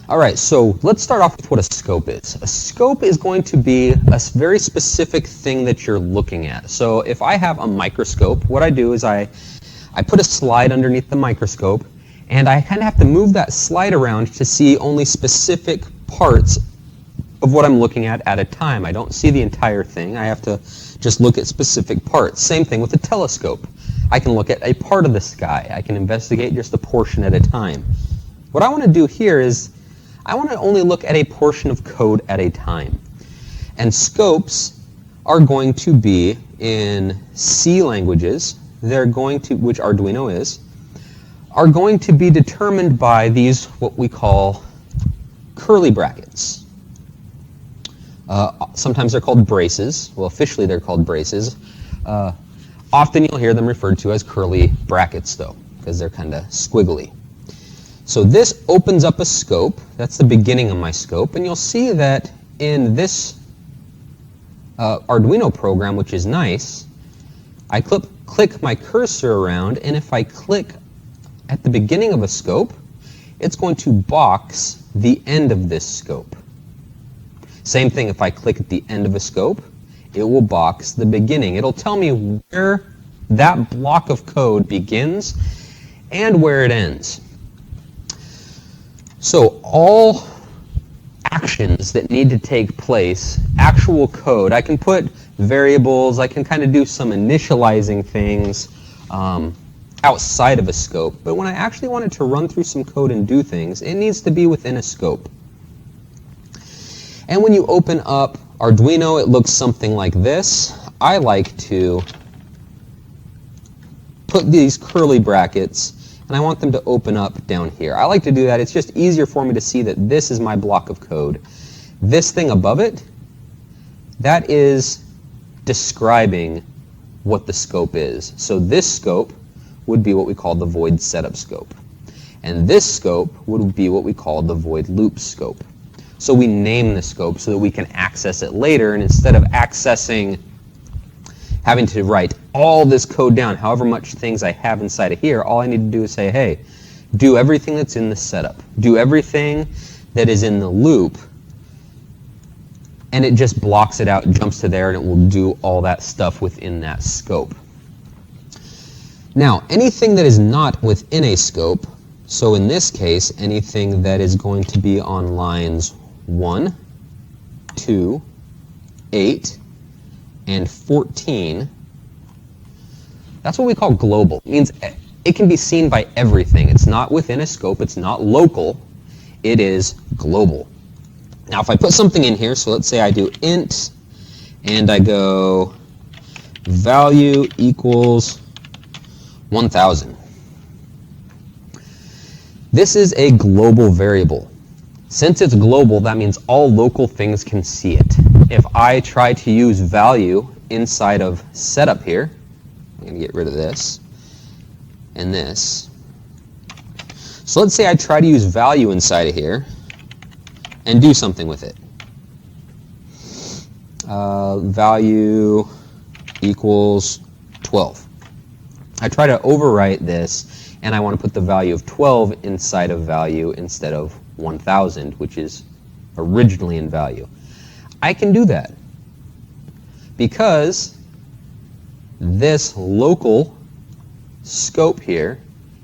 All right, so let's start off with what a scope is. A scope is going to be a very specific thing that you're looking at. So if I have a microscope, what I do is I put a slide underneath the microscope, and I kind of have to move that slide around to see only specific parts of what I'm looking at a time. I don't see the entire thing. I have to just look at specific parts. Same thing with a telescope. I can look at a part of the sky. I can investigate just a portion at a time. What I want to do here is I want to only look at a portion of code at a time. And scopes are going to be in C languages, they're going to, which Arduino is, are going to be determined by these, what we call curly brackets. Sometimes they're called braces. Well, officially they're called braces. Often you'll hear them referred to as curly brackets, though, because they're kind of squiggly. So this opens up a scope. That's the beginning of my scope. And you'll see that in this Arduino program, which is nice, I click my cursor around, and if I click at the beginning of a scope, it's going to box the end of this scope. Same thing, if I click at the end of a scope, it will box the beginning. It'll tell me where that block of code begins and where it ends. So all actions that need to take place, actual code, I can put variables, I can kind of do some initializing things outside of a scope, but when I actually want it to run through some code and do things, it needs to be within a scope. And when you open up Arduino, it looks something like this. I like to put these curly brackets, and I want them to open up down here. I like to do that. It's just easier for me to see that this is my block of code. This thing above it, that is describing what the scope is. So this scope would be what we call the void setup scope. And this scope would be what we call the void loop scope. So we name the scope so that we can access it later, and instead of having to write all this code down, however much things I have inside of here, all I need to do is say, hey, do everything that's in the setup. Do everything that is in the loop, and it just blocks it out, jumps to there, and it will do all that stuff within that scope. Now, anything that is not within a scope, so in this case, anything that is going to be on lines 1, 2, 8, and 14, that's what we call global. It means it can be seen by everything. It's not within a scope, it's not local, it is global. Now if I put something in here, so let's say I do int, and I go value equals 1000. This is a global variable. Since it's global, that means all local things can see it. If I try to use value inside of setup here, I'm going to get rid of this and this. So let's say I try to use value inside of here and do something with it. Value equals 12. I try to overwrite this, and I want to put the value of 12 inside of value instead of 1000, which is originally in value. I can do that because this local scope here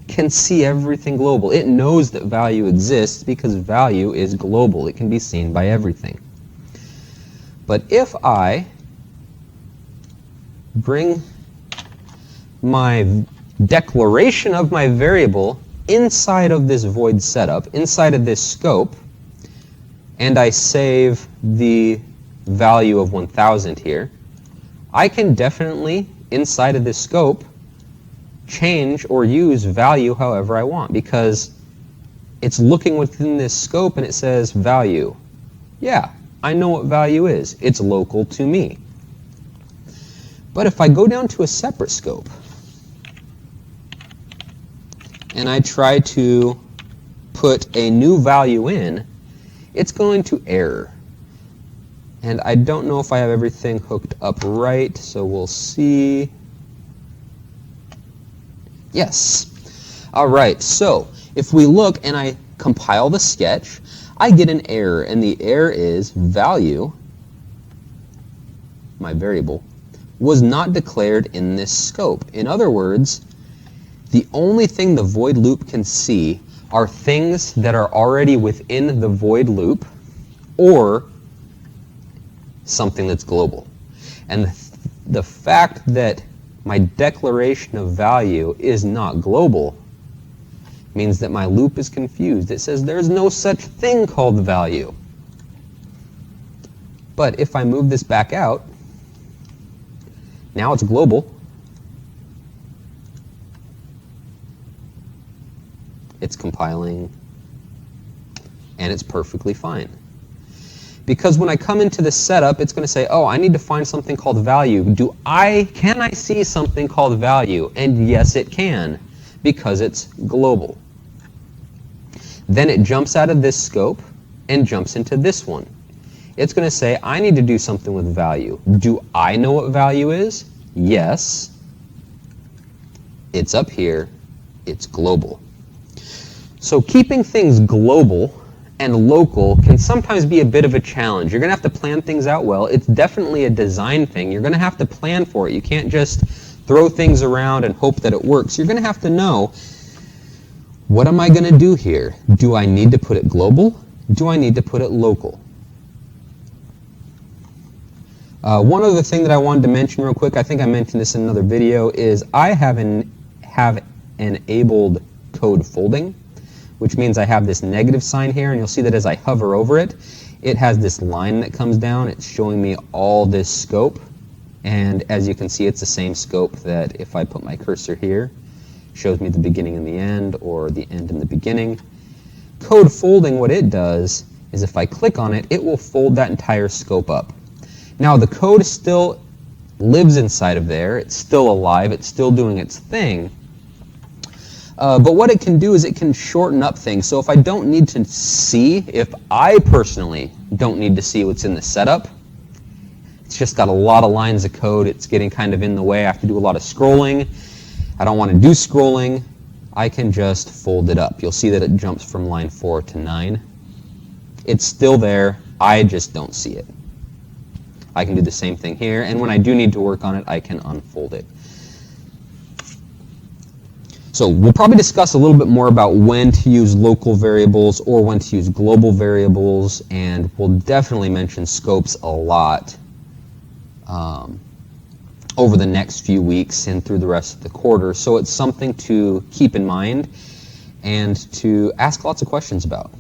can see everything global. It knows that value exists because value is global. It can be seen by everything. But if I bring my declaration of my variable inside of this void setup, inside of this scope, and I save the value of 1000 here, I can definitely, inside of this scope, change or use value however I want, because it's looking within this scope and it says value. Yeah, I know what value is. It's local to me. But if I go down to a separate scope and I try to put a new value in, it's going to error. And I don't know if I have everything hooked up right, so we'll see. Yes. All right, so if we look and I compile the sketch, I get an error, and the error is value, my variable, was not declared in this scope. In other words, the only thing the void loop can see are things that are already within the void loop or something that's global. And the fact that my declaration of value is not global means that my loop is confused. It says there's no such thing called value. But if I move this back out, now it's global. It's compiling, and it's perfectly fine. Because when I come into the setup, it's going to say, oh, I need to find something called value. Can I see something called value? And yes, it can, because it's global. Then it jumps out of this scope and jumps into this one. It's going to say, I need to do something with value. Do I know what value is? Yes. It's up here. It's global. So keeping things global and local can sometimes be a bit of a challenge. You're going to have to plan things out well. It's definitely a design thing. You're going to have to plan for it. You can't just throw things around and hope that it works. You're going to have to know, what am I going to do here? Do I need to put it global? Do I need to put it local? One other thing that I wanted to mention real quick, I think I mentioned this in another video, is I have enabled code folding, which means I have this negative sign here, and you'll see that as I hover over it, it has this line that comes down. It's showing me all this scope, and as you can see, it's the same scope that if I put my cursor here, shows me the beginning and the end, or the end and the beginning. Code folding, what it does is if I click on it, it will fold that entire scope up. Now the code still lives inside of there, it's still alive, it's still doing its thing, but what it can do is it can shorten up things. So if I don't need to see, if I personally don't need to see what's in the setup, it's just got a lot of lines of code, it's getting kind of in the way, I have to do a lot of scrolling, I don't want to do scrolling, I can just fold it up. You'll see that it jumps from line 4 to 9. It's still there, I just don't see it. I can do the same thing here, and when I do need to work on it, I can unfold it. So we'll probably discuss a little bit more about when to use local variables or when to use global variables, and we'll definitely mention scopes a lot over the next few weeks and through the rest of the quarter. So it's something to keep in mind and to ask lots of questions about.